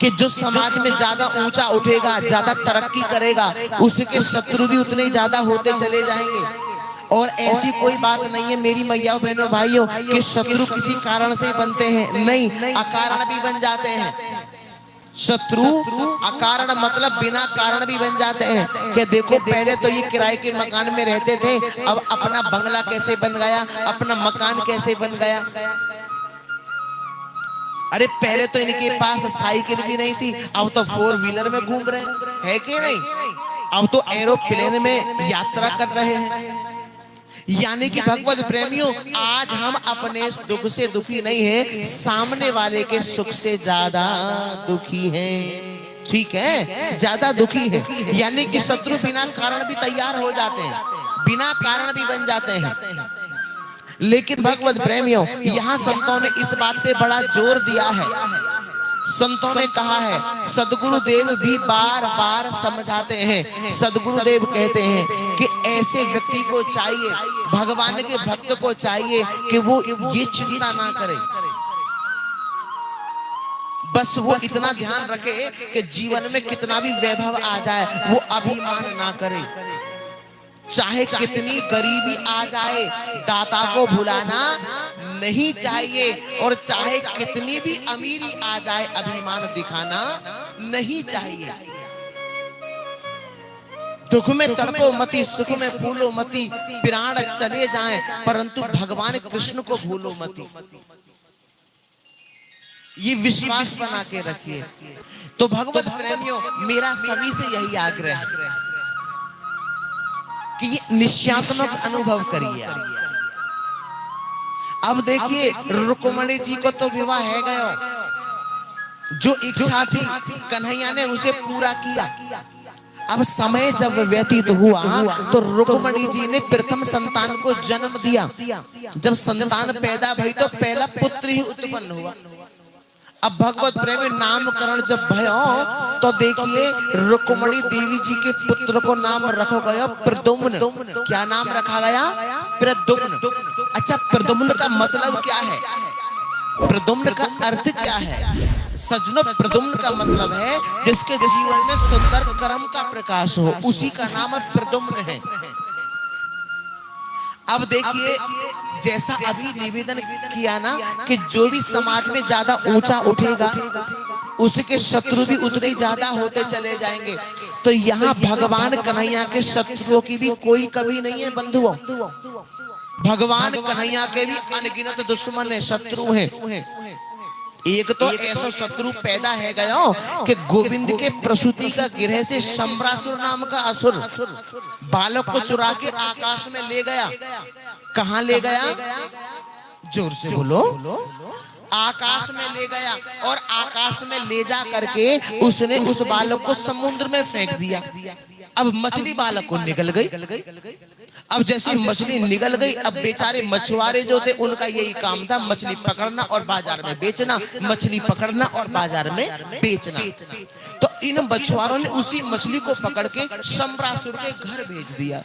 कि जो समाज में ज्यादा ऊंचा उठेगा, ज्यादा तरक्की करेगा, उसके शत्रु भी उतने ही ज्यादा होते चले जाएंगे। और ऐसी कोई बात नहीं है मेरी मैया बहनों भाइयों कि शत्रु किसी कारण से ही बनते हैं, नहीं, अकारण भी बन जाते हैं। शत्रु अकारण मतलब बिना कारण भी बन जाते हैं। कि देखो पहले तो ये किराए के मकान में रहते थे, अब अपना बंगला कैसे बन गया, अपना मकान कैसे बन गया। अरे पहले तो इनके पास साइकिल भी नहीं थी, अब तो 4 व्हीलर में घूम रहे हैं, है कि नहीं। अब तो एरोप्लेन में यात्रा कर रहे हैं। यानी कि भगवत प्रेमियों, आज हम अपने दुख से दुखी नहीं हैं, सामने वाले के सुख से ज्यादा दुखी हैं। ठीक है, ज्यादा दुखी है। यानी कि शत्रु बिना कारण भी तैयार हो जाते हैं, बिना कारण भी बन जाते हैं। लेकिन भगवत प्रेमियों, यहाँ संतों ने इस बात पे बड़ा जोर दिया है। संतों ने कहा है, सदगुरुदेव भी बार बार समझाते हैं। सदगुरुदेव कहते हैं कि ऐसे व्यक्ति को चाहिए, भगवान के भक्त को चाहिए कि वो ये चिंता ना करे, बस वो इतना ध्यान रखे कि जीवन में कितना भी वैभव आ जाए वो अभिमान ना करे। चाहे कितनी गरीबी आ जाए, दाता को भुलाना नहीं चाहिए। और चाहे कितनी भी अमीरी आ जाए, अभिमान दिखाना नहीं चाहिए। दुख में तड़पो मती, सुख में फूलो मती, प्राण चले जाएं परंतु भगवान कृष्ण को भूलो मती। ये विश्वास बना के रखिए। तो भगवत प्रेमियों, मेरा सभी से यही आग्रह है कि ये निश्चयात्मक अनुभव करिए। अब देखिए, रुक्मणी जी को तो विवाह है गया, जो इच्छा थी कन्हैया ने उसे पूरा किया। अब समय जब व्यतीत हुआ तो रुक्मणी जी ने प्रथम संतान को जन्म दिया। जब संतान पैदा भई तो पहला पुत्र ही उत्पन्न हुआ। अब भगवत प्रेमी नामकरण जब भयो तो देखिए, रुक्मणी देवी जी के पुत्र को नाम रखा गया प्रद्युम्न। क्या नाम रखा गया? प्रद्युम्न। अच्छा, प्रद्युम्न का मतलब क्या है? प्रद्युम्न का अर्थ क्या है? सज्जनों, प्रद्युम्न का मतलब है जिसके जीवन में सुंदर कर्म का प्रकाश हो, उसी का नाम प्रद्युम्न है। अब देखिए, जैसा अभी निवेदन किया ना कि जो भी समाज में ज्यादा ऊंचा उठेगा उसके शत्रु भी उतने ही ज्यादा होते चले जाएंगे। तो यहाँ भगवान कन्हैया के शत्रुओं की भी कोई कमी नहीं है बंधुओं। भगवान कन्हैया के भी अनगिनत दुश्मन है, शत्रु हैं। एक तो ऐसा शत्रु पैदा है गया कि गोविंद के प्रसूति का गृह से शंबरासुर नाम का असुर बालक को चुरा के आकाश में ले गया। कहां ले गया? जोर से बोलो। आकाश में ले गया, और आकाश में ले जा करके उसने उस बालक को समुद्र में फेंक दिया। अब मछली बालक को निगल गई। अब जैसे मछली निगल गई, अब बेचारे मछुआरे जो थे उनका यही काम था, मछली पकड़ना और बाजार में बेचना, मछली पकड़ना और बाजार में बेचना। तो इन मछुआरों ने उसी मछली को पकड़ के शंबरासुर के घर भेज दिया।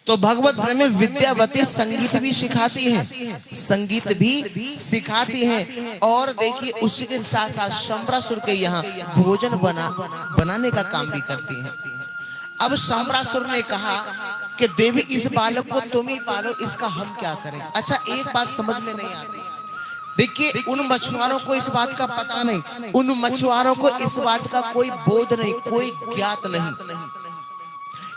तो भगवत प्रेमी विद्यावती संगीत भी सिखाती हैं, संगीत भी सिखाती हैं। और देखिए, उसके साथ साथ शंबरासुर के यहाँ भोजन बनाने का काम भी करती हैं। अब शंबरासुर ने कहा कि देवी, इस बालक को तुम ही पालो, इसका हम क्या करें। अच्छा, एक बात समझ में नहीं आती। देखिए, उन मछुआरों को इस बात का पता नहीं, उन मछुआरों को इस बात का कोई बोध नहीं, कोई ज्ञात नहीं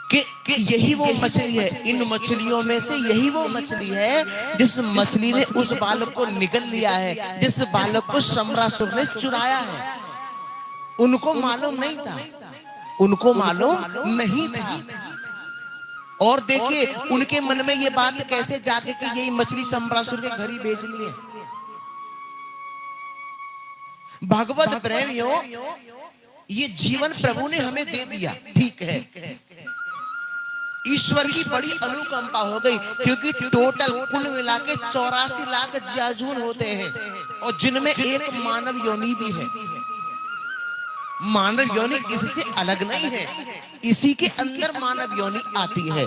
कि यही वो मछली है, इन मछलियों में से यही वो मछली है जिस मछली ने उस बालक को निगल लिया है, जिस बालक को शंबरासुर ने चुराया है। उनको मालूम नहीं था, उनको मालूम नहीं था। और देखिए, उनके मन में ये बात कैसे जाके कि यही मछली शंबरासुर के घर ही भेजनी है। भगवत प्रेमियों, ये जीवन प्रभु ने हमें दे दिया, ठीक है, ईश्वर की बड़ी अनुकंपा हो गई, क्योंकि टोटल कुल मिला के 84 लाख जियाजून होते हैं, और जिनमें एक मानव योनि भी है। मानव योनि इससे अलग नहीं है, इसी के अंदर मानव योनि आती है।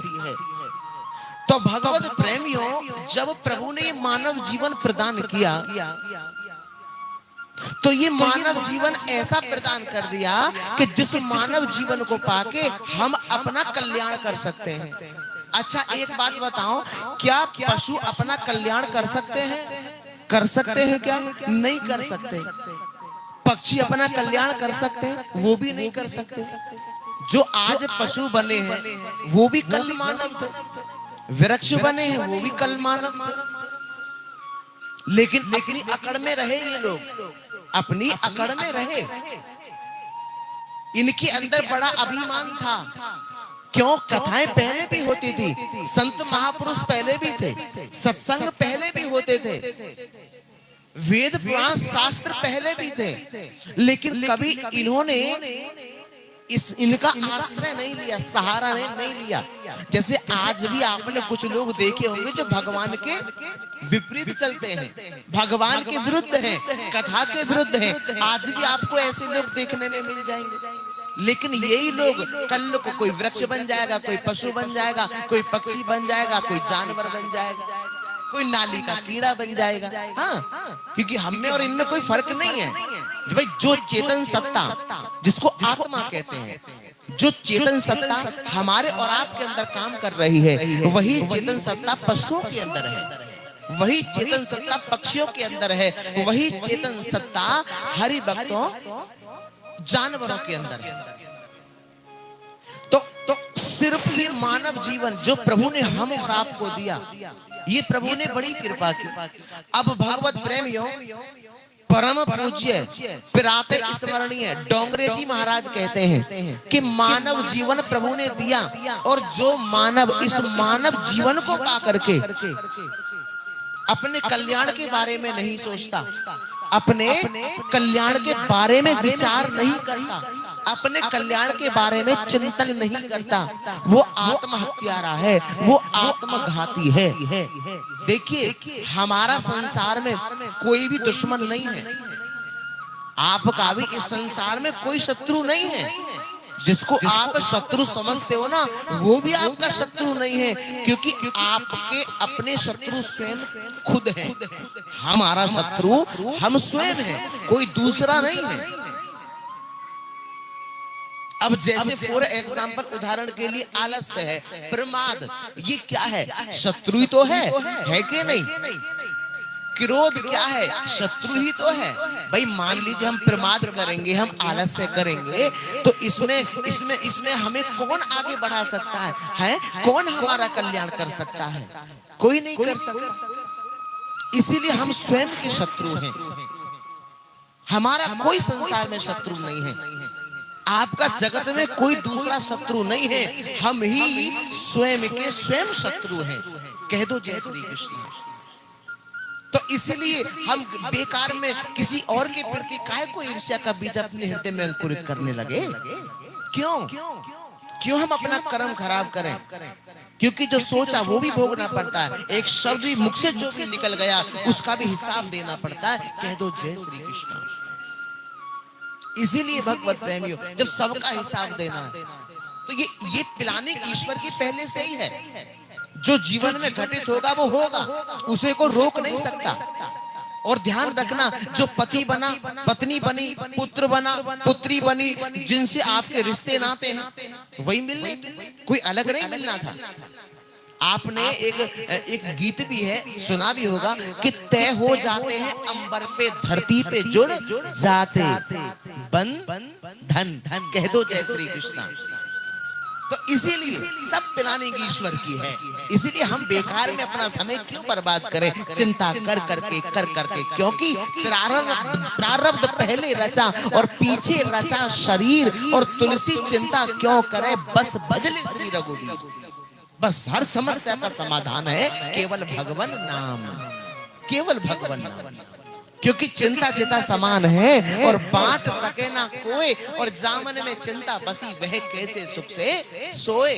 तो भगवत प्रेमियों, जब प्रभु ने मानव जीवन प्रदान किया तो ये मानव जीवन ऐसा प्रदान कर दिया कि जिस मानव जीवन को पाके हम अपना कल्याण कर सकते हैं। अच्छा एक बात बताओ, क्या पशु अपना कल्याण कर सकते हैं? कर सकते हैं क्या? नहीं कर सकते। पक्षी अपना कल्याण कर सकते हैं? वो भी नहीं कर सकते। जो आज पशु बने हैं वो भी कल मानव थे, वृक्ष बने हैं वो भी कल मानव थे, लेकिन अपनी अकड़ में रहे। ये लोग अपनी अकड़ में रहे, इनके अंदर बड़ा अभिमान था। क्यों? कथाएं पहले भी होती थी, संत महापुरुष पहले भी थे, सत्संग पहले भी होते थे, वेद पुराण शास्त्र पहले भी थे, लेकिन कभी इन्होंने इनका आश्रय नहीं लिया, सहारा नहीं लिया। जैसे आज भी आपने कुछ लोग देखे होंगे जो भगवान के विपरीत चलते हैं, भगवान के विरुद्ध हैं, कथा के विरुद्ध हैं। आज भी आपको ऐसे लोग देखने में मिल जाएंगे। लेकिन यही लोग कल को कोई वृक्ष बन जाएगा, कोई पशु बन जाएगा, कोई पक्षी बन जाएगा, कोई जानवर बन जाएगा, कोई नाली का कीड़ा बन जाएगा। हाँ, क्योंकि हम में और इनमें कोई फर्क नहीं है। भाई जो चेतन सत्ता जिसको आत्मा कहते हैं, जो चेतन सत्ता हमारे और आपके अंदर काम कर रही है, वही चेतन सत्ता पशुओं के अंदर है, वही चेतन सत्ता पक्षियों के अंदर है, वही चेतन सत्ता हरि भक्तों जानवरों के अंदर है। तो सिर्फ ये मानव जीवन जो प्रभु ने हम और आपको दिया, ये प्रभु ने बड़ी कृपा की। अब भगवत प्रेमियों, परम पूज्य पिराते स्मरणीय डोंगरे जी महाराज कहते हैं कि मानव जीवन प्रभु ने दिया, और जो मानव इस मानव जीवन को पा करके अपने कल्याण के बारे में नहीं सोचता, अपने कल्याण के बारे में विचार नहीं करता, अपने कल्याण के बारे में चिंतन नहीं करता, वो आत्महत्यारा है, वो आत्मघाती है। देखिए हमारा संसार में कोई भी दुश्मन नहीं है, आपका भी इस संसार में कोई शत्रु नहीं है। जिसको आप शत्रु समझते हो ना, वो भी आपका शत्रु नहीं है, क्योंकि आपके अपने शत्रु स्वयं खुद हैं। हमारा शत्रु हम स्वयं हैं, कोई दूसरा नहीं है। अब जैसे फॉर एग्जाम्पल उदाहरण के लिए आलस्य है, प्रमाद, ये क्या है? शत्रु ही तो है कि नहीं? क्रोध क्या है? शत्रु ही तो है। भाई मान लीजिए हम प्रमाद करेंगे, हम आलस्य करेंगे, तो इसमें हमें कौन आगे बढ़ा सकता है? कौन हमारा कल्याण कर सकता है? कोई नहीं कर सकता। इसीलिए हम स्वयं के शत्रु हैं, हमारा कोई संसार में शत्रु नहीं है। आपका जगत में कोई दूसरा शत्रु नहीं है, हम ही स्वयं के स्वयं शत्रु हैं। कह दो जय श्री कृष्ण। तो इसलिए हम बेकार में किसी और के प्रति काहे को ईर्ष्या का बीज अपने हृदय में अंकुरित करने लगे? क्यों हम अपना कर्म खराब करें? क्योंकि जो सोचा वो भी भोगना पड़ता है। एक शब्द भी मुख से जो भी निकल गया उसका भी हिसाब देना पड़ता है। कह दो जय श्री कृष्ण। इसीलिए भगवत प्रेमियों, जब सबका हिसाब देना है तो ये प्लानिंग ईश्वर की पहले से ही है। जो जीवन में घटित होगा वो होगा, उसे को रोक नहीं सकता। और ध्यान रखना, जो पति बना, पत्नी बनी, पुत्र बना, पुत्री बनी, जिनसे आपके रिश्ते नाते हैं वही मिलने थे, कोई अलग नहीं मिलना था। आपने एक गीत भी है, सुना भी होगा कि तय हो जाते हैं अंबर पे धरती पे जुड़ जाते बंधन। कह दो जय श्री कृष्ण। तो इसीलिए सब प्लानिंग ईश्वर की है। इसीलिए हम बेकार में अपना समय क्यों बर्बाद करें चिंता कर करके क्योंकि प्रारब्ध पहले रचा और पीछे रचा शरीर, और तुलसी चिंता क्यों करे, बस भजले श्री रघुवीर। बस हर समस्या का समाधान है केवल भगवान नाम, केवल भगवान नाम। क्योंकि चिंता चिता समान है और बांट सके ना कोई, और जामन में चिंता बसी वह कैसे सुख से सोए।